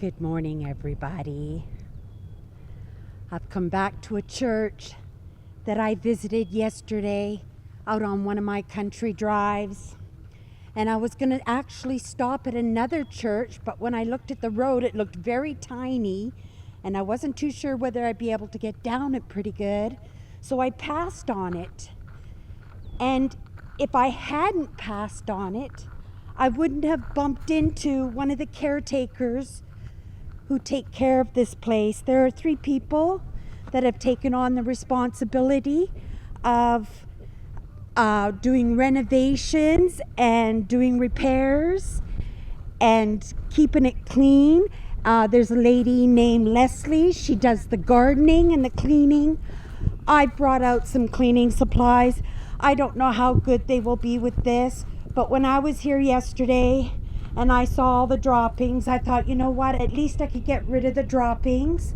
Good morning, everybody. I've come back to a church that I visited yesterday out on one of my country drives. And I was going to actually stop at another church, but when I looked at the road, it looked very tiny, and I wasn't too sure whether I'd be able to get down it pretty good. So I passed on it. And if I hadn't passed on it, I wouldn't have bumped into one of the caretakers who take care of this place. There are 3 people that have taken on the responsibility of doing renovations and doing repairs and keeping it clean. There's a lady named Leslie. She does the gardening and the cleaning. I brought out some cleaning supplies. I don't know how good they will be with this, but when I was here yesterday and I saw all the droppings, I thought, you know what, at least I could get rid of the droppings.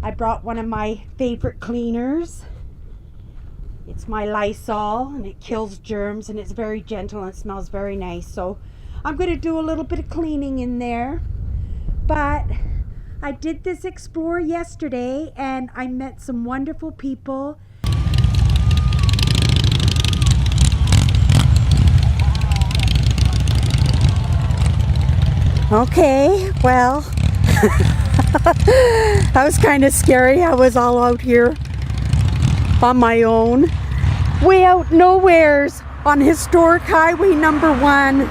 I brought one of my favorite cleaners. It's my Lysol, and it kills germs, and it's very gentle and it smells very nice. So I'm going to do a little bit of cleaning in there. But I did this explore yesterday, and I met some wonderful people. Okay, well, that was kind of scary. I was all out here on my own, way out nowheres on historic highway number 1.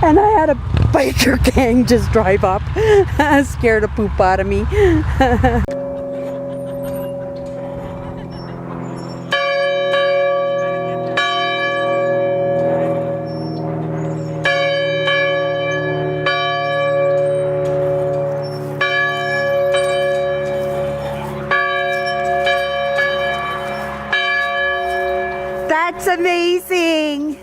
And I had a biker gang just drive up, scared the poop out of me. That's amazing.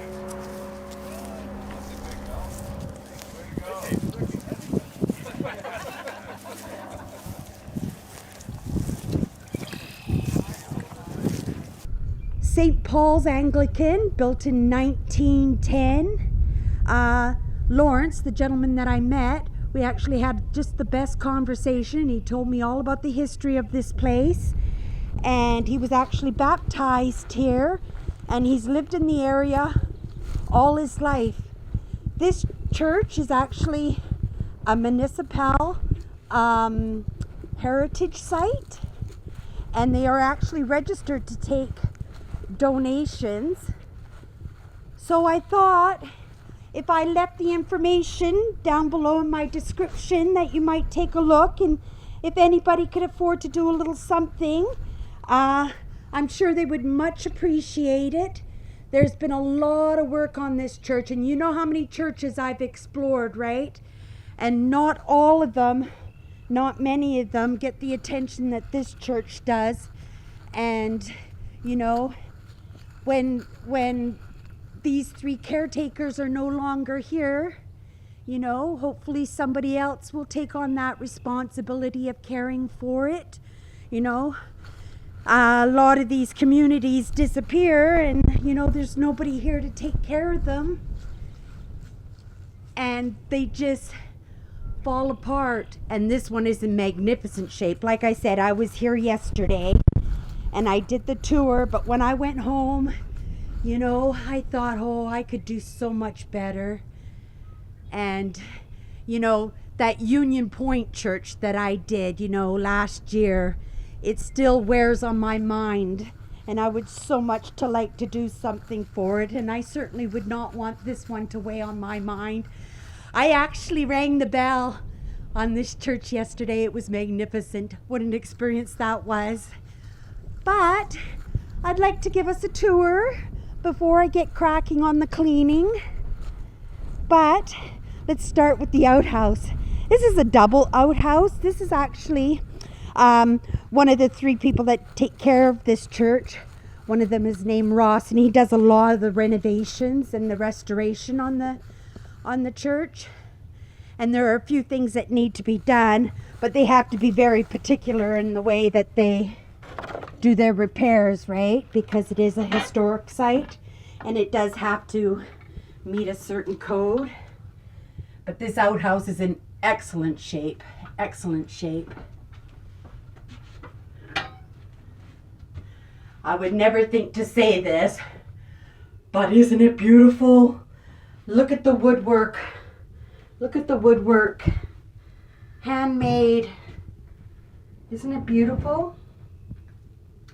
St. Paul's Anglican, built in 1910. Lawrence, the gentleman that I met, we actually had just the best conversation. He told me all about the history of this place, and he was actually baptized here, and he's lived in the area all his life. This church is actually a municipal heritage site, and they are actually registered to take donations. So I thought if I left the information down below in my description that you might take a look, and if anybody could afford to do a little something, I'm sure they would much appreciate it. There's been a lot of work on this church, and you know how many churches I've explored, right? And not all of them, not many of them get the attention that this church does. And you know, when these 3 caretakers are no longer here, you know, hopefully somebody else will take on that responsibility of caring for it. You know, a lot of these communities disappear, and you know, there's nobody here to take care of them, and they just fall apart. And this one is in magnificent shape. Like I said, I was here yesterday and I did the tour, but when I went home, you know, I thought, oh, I could do so much better. And you know, that Union Point church that I did, you know, last year, it still wears on my mind, and I would so much to like to do something for it, and I certainly would not want this one to weigh on my mind. I actually rang the bell on this church yesterday. It was magnificent. What an experience that was. But I'd like to give us a tour before I get cracking on the cleaning. But let's start with the outhouse. This is a double outhouse. This is actually one of the 3 people that take care of this church. One of them is named Ross, and he does a lot of the renovations and the restoration on the church. And there are a few things that need to be done, but they have to be very particular in the way that they do their repairs, right? Because it is a historic site and it does have to meet a certain code. But this outhouse is in excellent shape, excellent shape. I would never think to say this, but isn't it beautiful? Look at the woodwork. Look at the woodwork. Handmade. Isn't it beautiful?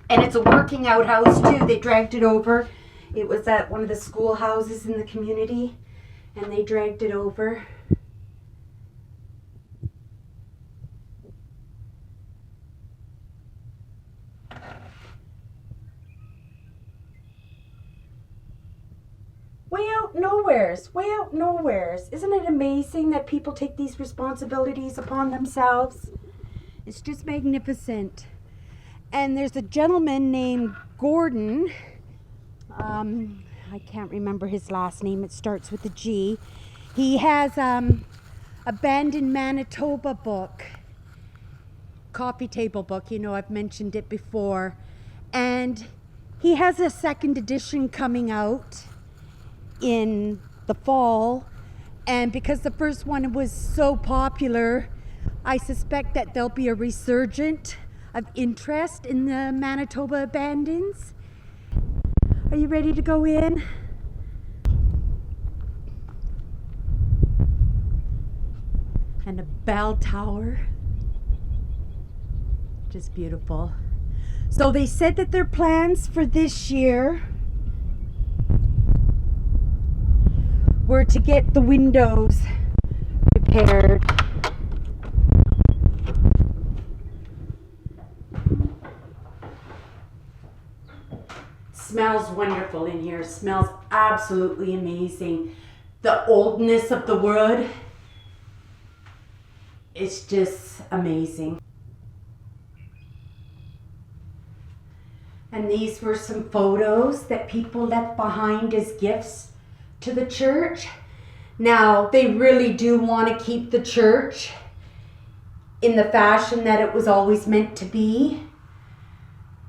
And it's a working outhouse too. They dragged it over. It was at one of the schoolhouses in the community, and they dragged it over. Way out nowheres. Isn't it amazing that people take these responsibilities upon themselves? It's just magnificent. And there's a gentleman named Gordon. I can't remember his last name. It starts with a G. He has Abandoned Manitoba book, coffee table book. You know, I've mentioned it before. And he has a second edition coming out in the fall, and because the first one was so popular, I suspect that there'll be a resurgence of interest in the Manitoba abandons. Are you ready to go in? And a bell tower, just beautiful. So they said that their plans for this year were to get the windows repaired. Smells wonderful in here. Smells absolutely amazing. The oldness of the wood, it's just amazing. And these were some photos that people left behind as gifts to the church. Now, they really do want to keep the church in the fashion that it was always meant to be.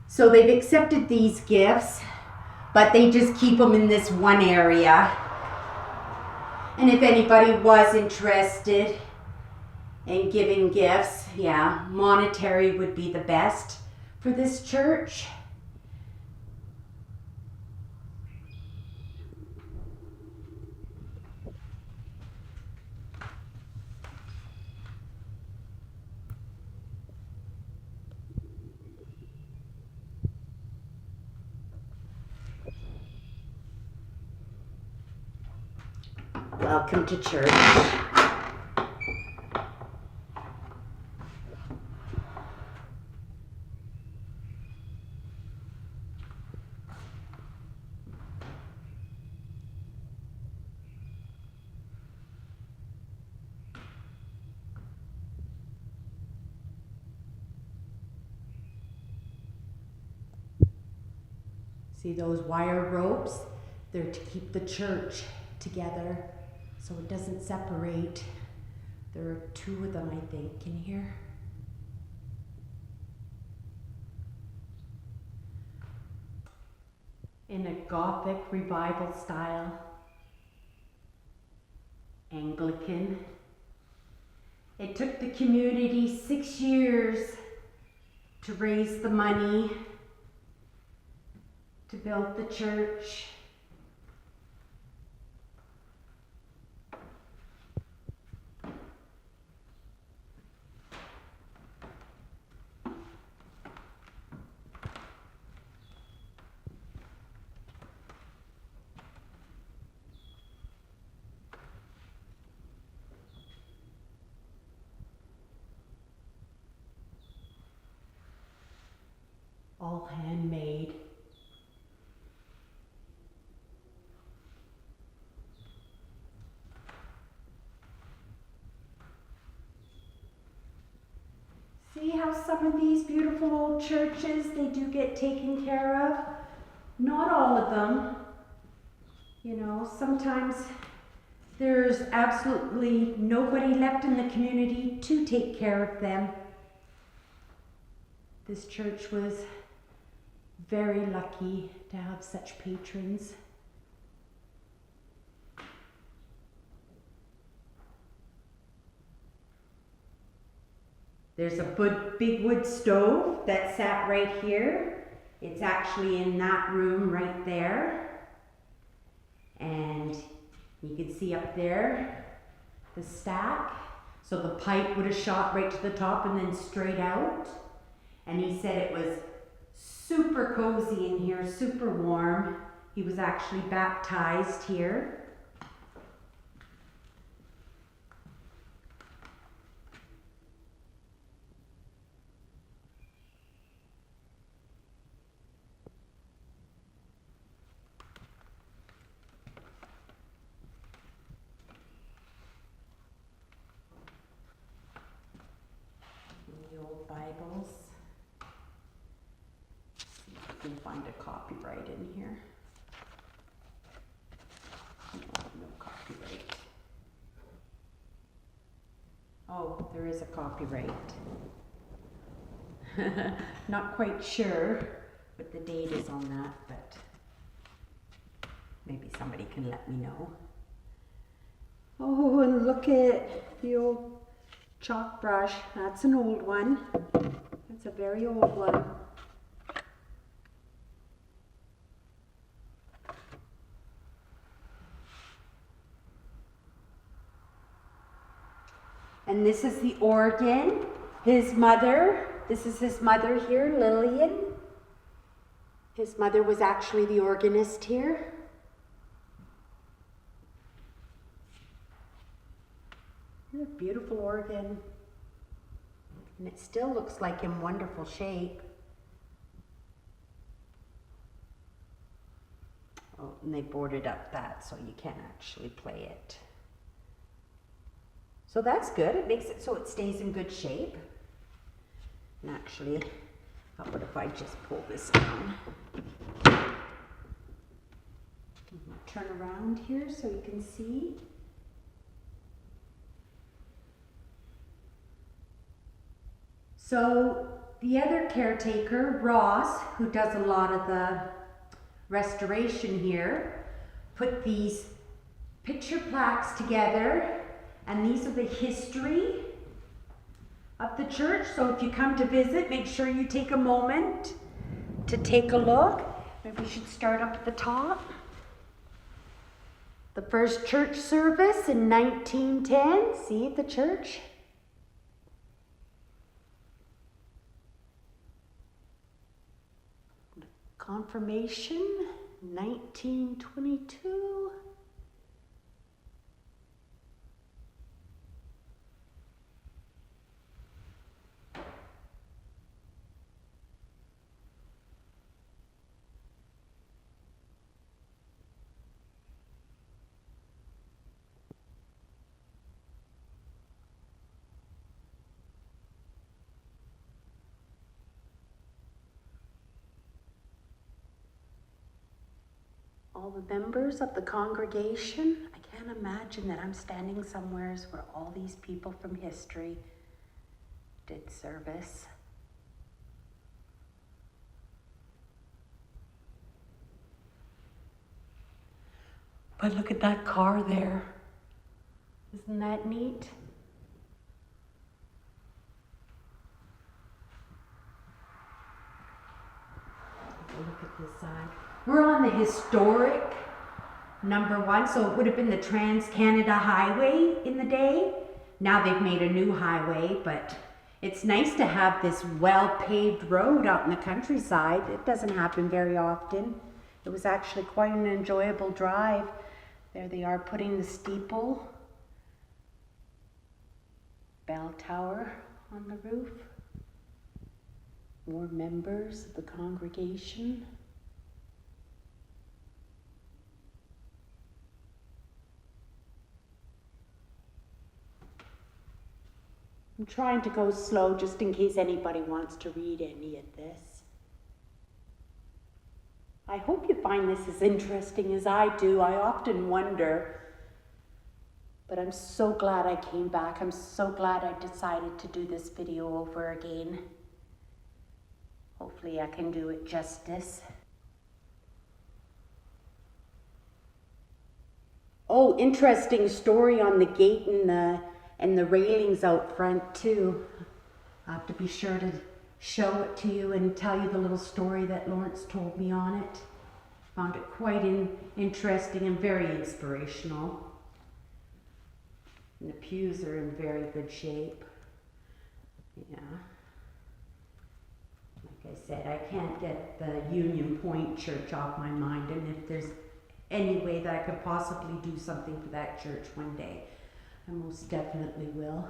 So they've accepted these gifts, but they just keep them in this one area. And if anybody was interested in giving gifts, yeah, monetary would be the best for this church. Welcome to church. See those wire ropes? They're to keep the church together so it doesn't separate. There are two of them, I think, in here. In a Gothic revival style. Anglican. It took the community 6 years to raise the money to build the church. All handmade. See how some of these beautiful old churches, they do get taken care of? Not all of them. You know, sometimes there's absolutely nobody left in the community to take care of them. This church was very lucky to have such patrons. There's a big wood stove that sat right here. It's actually in that room right there. And you can see up there the stack. So the pipe would have shot right to the top and then straight out. And he said it was super cozy in here, super warm. He was actually baptized here. The old Bibles. See if I can find a copyright in here. No copyright. Oh, there is a copyright. Not quite sure what the date is on that, but maybe somebody can let me know. Oh, and look at the old chalk brush. That's an old one. That's a very old one. And this is the organ. His mother, this is his mother here, Lillian. His mother was actually the organist here. A beautiful organ. And it still looks like in wonderful shape. Oh, and they boarded up that so you can't actually play it. So that's good. It makes it so it stays in good shape. And actually, what if I just pull this down? Turn around here so you can see. So the other caretaker, Ross, who does a lot of the restoration here, put these picture plaques together, and these are the history of the church. So if you come to visit, make sure you take a moment to take a look. Maybe we should start up at the top. The first church service in 1910. See the church? Confirmation, 1922. All the members of the congregation. I can't imagine that I'm standing somewhere where all these people from history did service. But look at that car there. Isn't that neat? Look at this side. We're on the historic #1, so it would have been the Trans-Canada Highway in the day. Now they've made a new highway, but it's nice to have this well-paved road out in the countryside. It doesn't happen very often. It was actually quite an enjoyable drive. There they are putting the steeple, bell tower on the roof. More members of the congregation. I'm trying to go slow just in case anybody wants to read any of this. I hope you find this as interesting as I do. I often wonder, but I'm so glad I came back. I'm so glad I decided to do this video over again. Hopefully I can do it justice. Oh, interesting story on the gate and the railings out front too. I'll have to be sure to show it to you and tell you the little story that Lawrence told me on it. Found it quite interesting and very inspirational. And the pews are in very good shape. Yeah. Like I said, I can't get the Union Point Church off my mind, and if there's any way that I could possibly do something for that church one day, I most definitely will.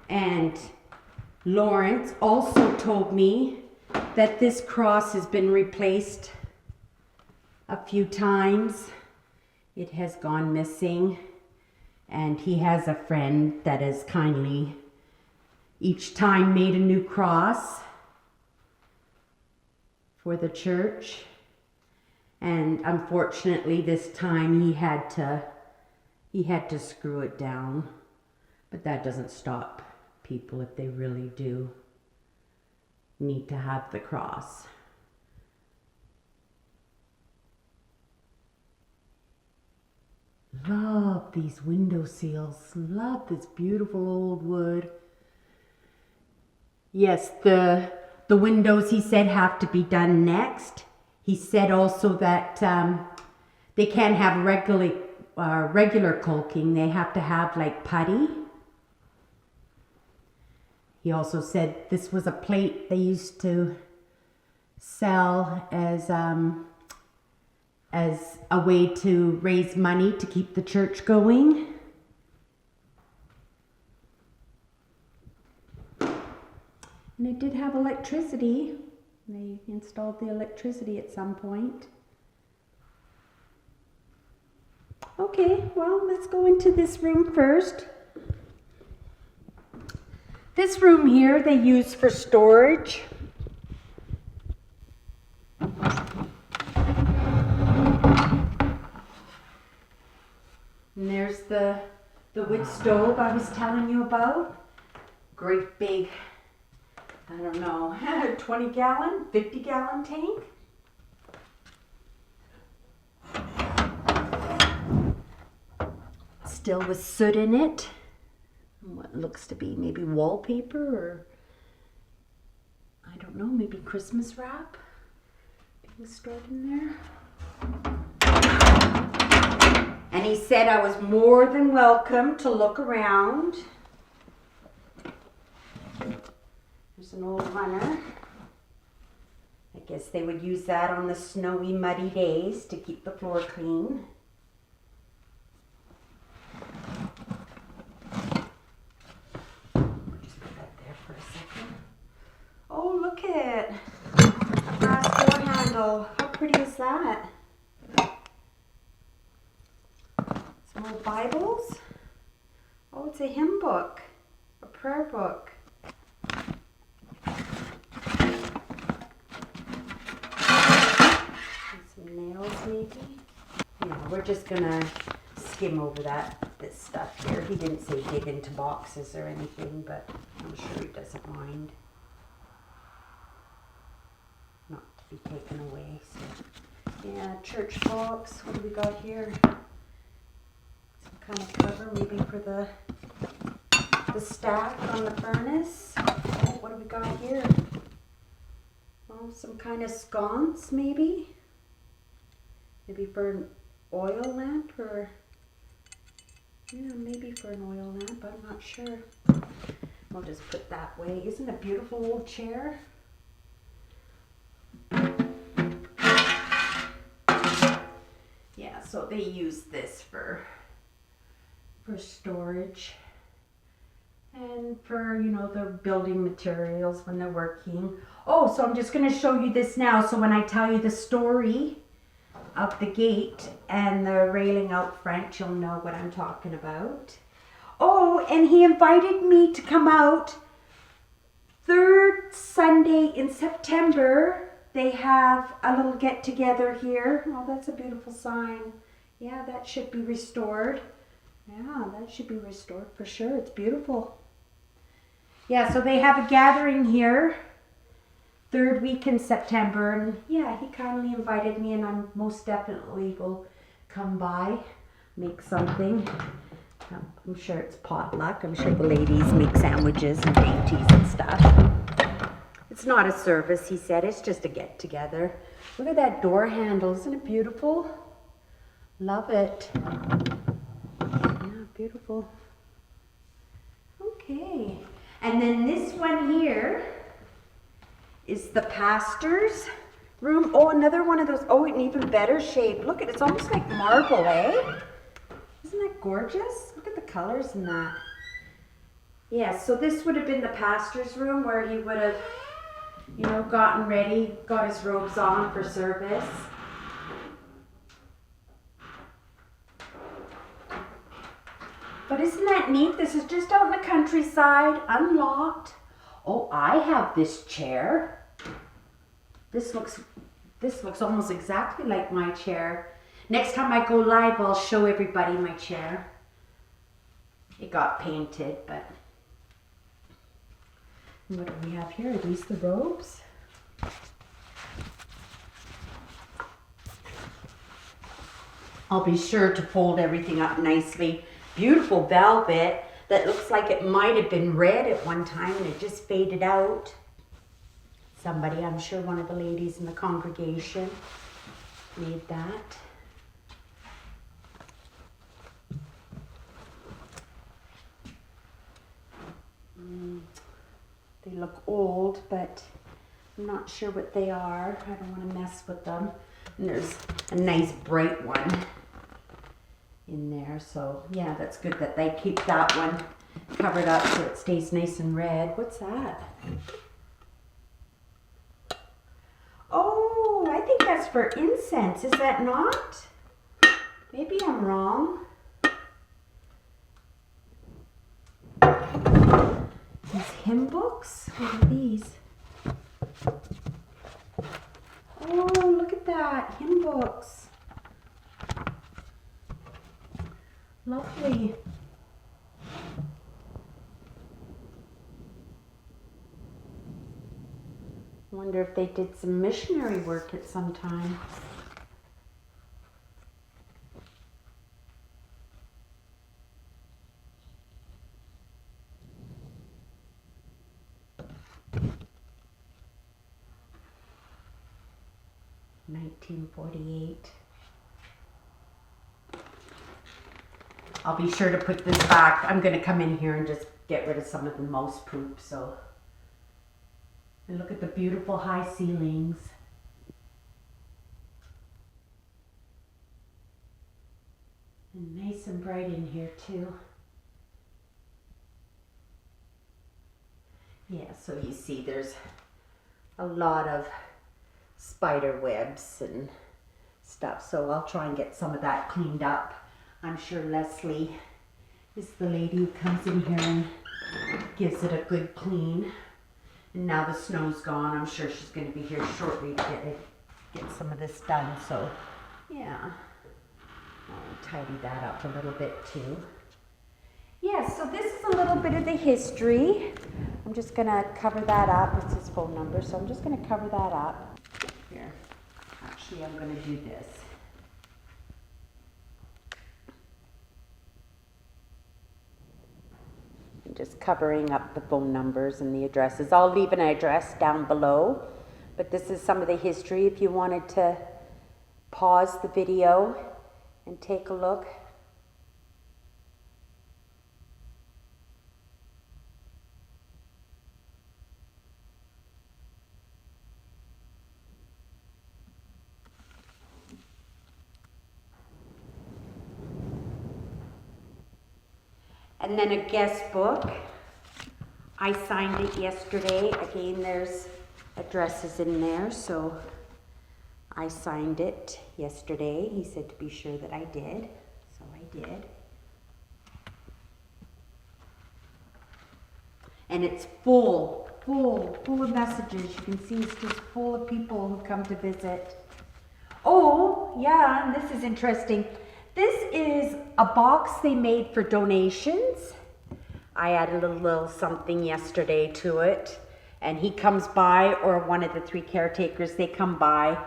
And Lawrence also told me that this cross has been replaced a few times. It has gone missing, and he has a friend that has kindly each time made a new cross for the church. And unfortunately this time he had to screw it down, but that doesn't stop people if they really do need to have the cross. Love these window sills. Love this beautiful old wood. Yes, the windows, he said, have to be done next. He said also that they can't have regular caulking. They have to have like putty. He also said this was a plate they used to sell as a way to raise money to keep the church going. And it did have electricity. They installed the electricity at some point. Okay, well, let's go into this room first. This room here they use for storage. And there's the wood stove I was telling you about. Great big, I don't know, 20 gallon, 50 gallon tank. Still with soot in it. What looks to be maybe wallpaper, or I don't know, maybe Christmas wrap being stored in there. And he said I was more than welcome to look around. There's an old runner. I guess they would use that on the snowy, muddy days to keep the floor clean. Just put that there for a second. Oh, look at a brass door handle. How pretty is that? Some old Bibles. Oh, it's a hymn book, a prayer book. Nails maybe. Yeah, we're just gonna skim over this stuff here. He didn't say dig into boxes or anything, but I'm sure he doesn't mind. Not to be taken away. So yeah, church box. What do we got here? Some kind of cover maybe for the stack on the furnace. Oh, what do we got here? Oh, some kind of sconce maybe. Maybe for an oil lamp, or yeah, maybe for an oil lamp, I'm not sure. I'll just put that way. Isn't it a beautiful old chair? Yeah, so they use this for storage and for, you know, their building materials when they're working. Oh, so I'm just going to show you this now, so when I tell you the story of the gate and the railing out front, you'll know what I'm talking about. Oh, and he invited me to come out third Sunday in September. They have a little get together here. Oh, that's a beautiful sign. Yeah, that should be restored. Yeah, that should be restored for sure. It's beautiful. Yeah, so they have a gathering here third week in September, and yeah, he kindly invited me, and I'm most definitely will come by, make something. I'm sure it's potluck. I'm sure the ladies make sandwiches and dainties and stuff. It's not a service, he said, it's just a get together. Look at that door handle, isn't it beautiful? Love it. Yeah, beautiful. Okay, and then this one here is the pastor's room. Oh, another one of those. Oh, in even better shape. Look at it, it's almost like marble, eh? Isn't that gorgeous? Look at the colors in that. Yeah, so this would have been the pastor's room where he would have, you know, gotten ready, got his robes on for service. But isn't that neat? This is just out in the countryside, unlocked. Oh, I have this chair. This looks almost exactly like my chair. Next time I go live, I'll show everybody my chair. It got painted, but what do we have here? Are these the robes? I'll be sure to fold everything up nicely. Beautiful velvet that looks like it might have been red at one time and it just faded out. Somebody, I'm sure one of the ladies in the congregation made that. They look old, but I'm not sure what they are. I don't want to mess with them. And there's a nice bright one in there, so yeah, that's good that they keep that one covered up so it stays nice and red. What's that? Oh, I think that's for incense, is that not? Maybe I'm wrong. These hymn books? What are these? Oh, look at that, hymn books. Lovely. Wonder if they did some missionary work at some time. $1948. I'll be sure to put this back. I'm going to come in here and just get rid of some of the mouse poop. So, and look at the beautiful high ceilings. And nice and bright in here too. Yeah, so you see there's a lot of spider webs and stuff. So I'll try and get some of that cleaned up. I'm sure Leslie is the lady who comes in here and gives it a good clean. And now the snow's gone, I'm sure she's going to be here shortly to get some of this done. So yeah, I'll tidy that up a little bit too. Yeah, so this is a little bit of the history. I'm just going to cover that up. It's his phone number, so I'm just going to cover that up. Here, actually I'm going to do this. Just covering up the phone numbers and the addresses. I'll leave an address down below, but this is some of the history if you wanted to pause the video and take a look. And then a guest book. I signed it yesterday. Again, there's addresses in there, so I signed it yesterday. He said to be sure that I did, so I did. And it's full of messages. You can see it's just full of people who come to visit. Oh, yeah, and this is interesting. This is a box they made for donations. I added a little something yesterday to it. And he comes by, or one of the 3 caretakers, they come by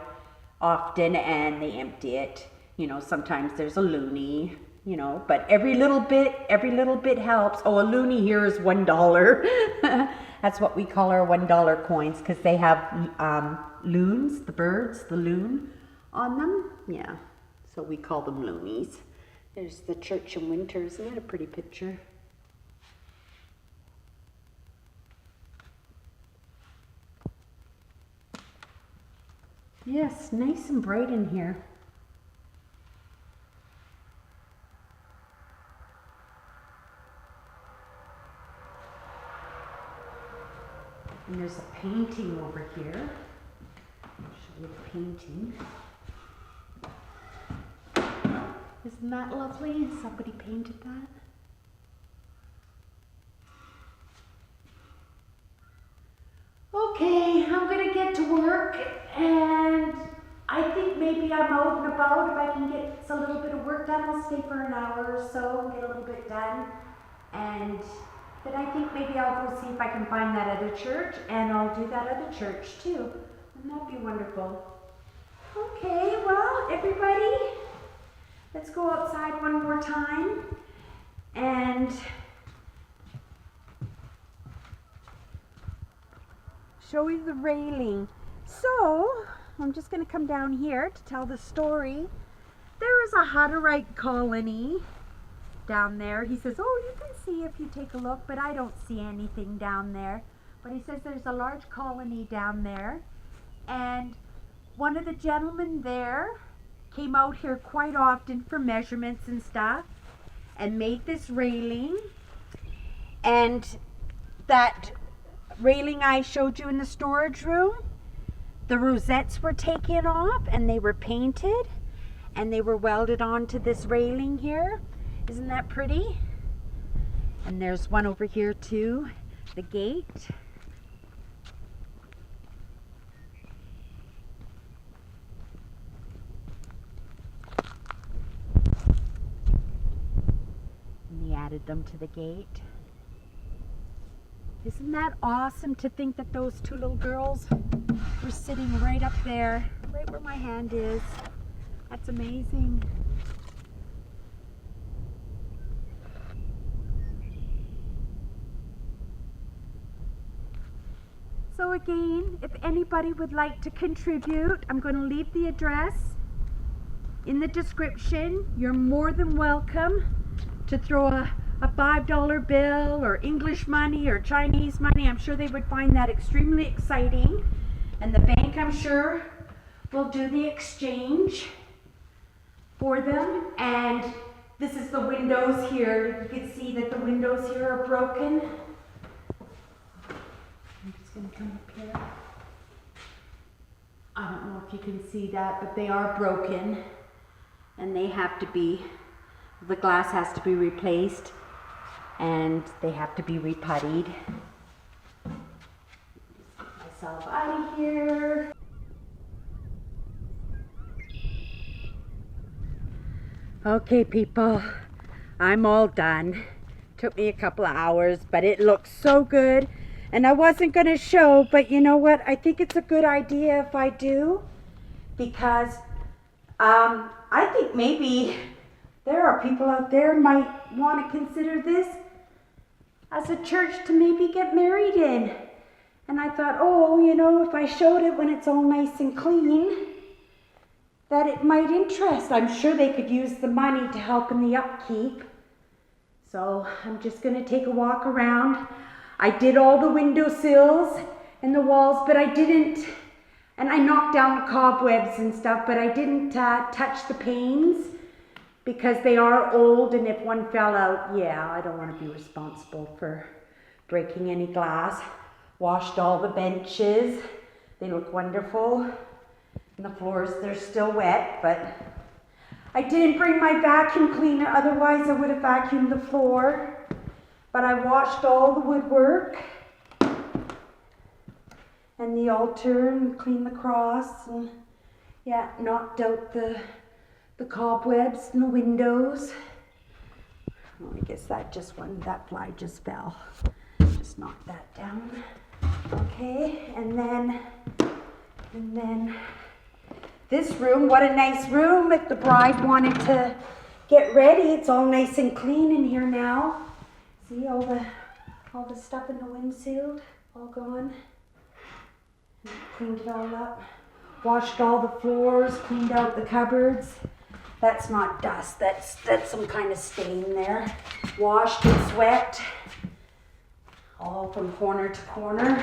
often and they empty it. You know, sometimes there's a loonie, you know, but every little bit helps. Oh, a loonie here is $1. That's what we call our $1 coins, because they have loons, the birds, the loon on them. Yeah, so we call them loonies. There's the church in winter. Isn't that a pretty picture? Yes, nice and bright in here. And there's a painting over here. I'll show you the painting. Isn't that lovely? Somebody painted that. Okay, I'm gonna get to work, and I think maybe I'm out and about. If I can get a little bit of work done, I'll stay for an hour or so and get a little bit done. And then I think maybe I'll go see if I can find that other church, and I'll do that other church too. Wouldn't that be wonderful? Okay, well, everybody, let's go outside one more time and show you the railing. So, I'm just going to come down here to tell the story. There is a Hutterite colony down there. He says, oh, you can see if you take a look, but I don't see anything down there. But he says there's a large colony down there, and one of the gentlemen there came out here quite often for measurements and stuff and made this railing. And that railing I showed you in the storage room, the rosettes were taken off and they were painted and they were welded onto this railing here. Isn't that pretty? And there's one over here too, the gate. And they added them to the gate. Isn't that awesome to think that those 2 little girls were sitting right up there, right where my hand is? That's amazing. So again, if anybody would like to contribute, I'm going to leave the address in the description. You're more than welcome to throw a $5 bill or English money or Chinese money. I'm sure they would find that extremely exciting. And the bank, I'm sure, will do the exchange for them. And this is the windows here. You can see that the windows here are broken. I'm just going to come up here. I don't know if you can see that, but they are broken. And they have to be, the glass has to be replaced. And they have to be reputtied. Just get myself out of here. Okay, people, I'm all done. Took me a couple of hours, but it looks so good. And I wasn't going to show, but you know what? I think it's a good idea if I do, because I think maybe there are people out there who might want to consider this as a church to maybe get married in. And I thought, oh, you know, if I showed it when it's all nice and clean, that it might interest. I'm sure they could use the money to help in the upkeep. So I'm just going to take a walk around. I did all the windowsills and the walls, but I didn't, and I knocked down the cobwebs and stuff, but I didn't touch the panes, because they are old, and if one fell out, yeah, I don't want to be responsible for breaking any glass. Washed all the benches. They look wonderful. And the floors, they're still wet, but I didn't bring my vacuum cleaner, otherwise I would have vacuumed the floor. But I washed all the woodwork and the altar and cleaned the cross, and yeah, knocked out the cobwebs in the windows. Oh, I guess that fly just fell. Just knock that down. Okay. Okay, and then this room, what a nice room. If the bride wanted to get ready, it's all nice and clean in here now. See all the stuff in the windshield, all gone. And cleaned it all up. Washed all the floors, cleaned out the cupboards. That's not dust, that's some kind of stain there. Washed and swept, all from corner to corner.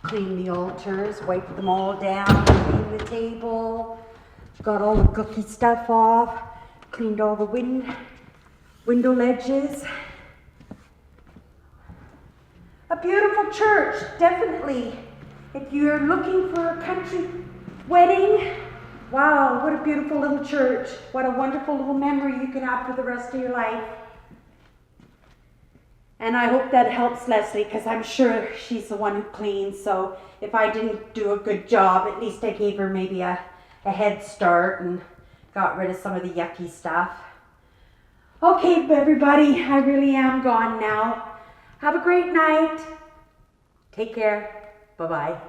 Cleaned the altars, wiped them all down, cleaned the table, got all the cookie stuff off, cleaned all the window ledges. A beautiful church, definitely. If you're looking for a country wedding, wow, what a beautiful little church. What a wonderful little memory you can have for the rest of your life. And I hope that helps Leslie, because I'm sure she's the one who cleans. So if I didn't do a good job, at least I gave her maybe a head start and got rid of some of the yucky stuff. Okay, everybody, I really am gone now. Have a great night. Take care. Bye-bye.